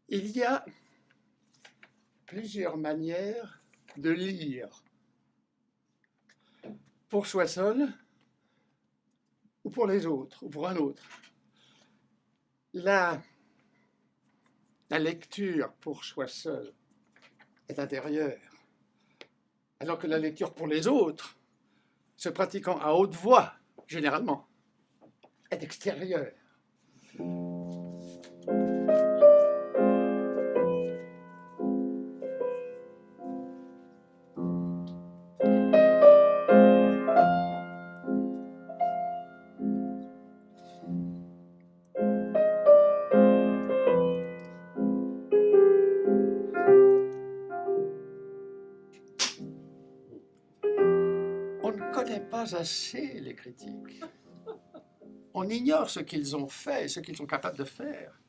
Il y a plusieurs manières de lire. Pour soi seul, ou pour les autres, ou pour un autre. La lecture pour soi seul est intérieure, alors que la lecture pour les autres, se pratiquant à haute voix, généralement, est extérieure. On ne connaît pas assez les critiques. On ignore ce qu'ils ont fait, ce qu'ils sont capables de faire.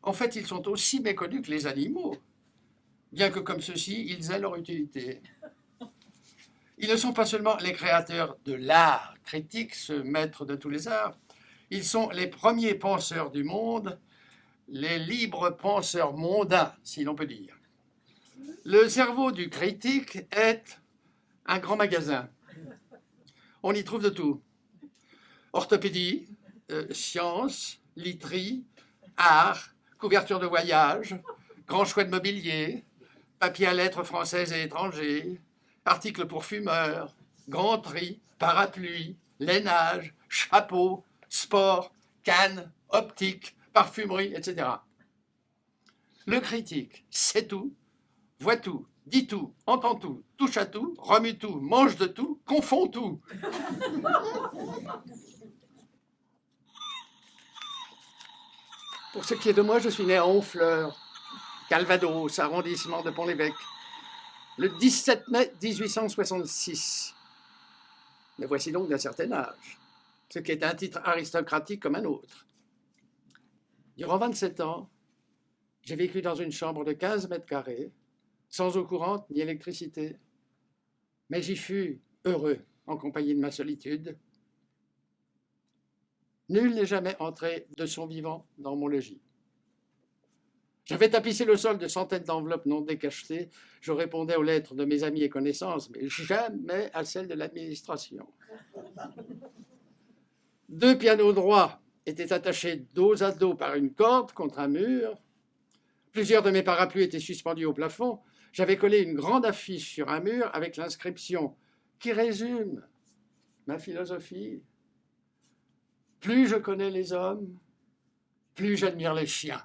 En fait, ils sont aussi méconnus que les animaux, bien que comme ceux-ci, ils aient leur utilité. Ils ne sont pas seulement les créateurs de l'art critique, ce maître de tous les arts, ils sont les premiers penseurs du monde, les libres penseurs mondains, si l'on peut dire. Le cerveau du critique est un grand magasin. On y trouve de tout. Orthopédie, sciences, literie, art, couverture de voyage, grand choix de mobilier, papier à lettres françaises et étrangers, articles pour fumeurs, grand tri, parapluie, lainage, chapeau, sport, canne, optique, parfumerie, etc. Le critique sait tout, voit tout, dit tout, entend tout, touche à tout, remue tout, mange de tout, confond tout. Pour ce qui est de moi, je suis né à Honfleur, Calvados, arrondissement de Pont-l'Évêque, le 17 mai 1866. Mais voici donc d'un certain âge, ce qui est un titre aristocratique comme un autre. Durant 27 ans, j'ai vécu dans une chambre de 15 mètres carrés, sans eau courante ni électricité. Mais j'y fus heureux en compagnie de ma solitude. Nul n'est jamais entré de son vivant dans mon logis. J'avais tapissé le sol de centaines d'enveloppes non décachetées. Je répondais aux lettres de mes amis et connaissances, mais jamais à celles de l'administration. 2 pianos droits étaient attachés dos à dos par une corde contre un mur. Plusieurs de mes parapluies étaient suspendus au plafond. J'avais collé une grande affiche sur un mur avec l'inscription qui résume ma philosophie. Plus je connais les hommes, plus j'admire les chiens.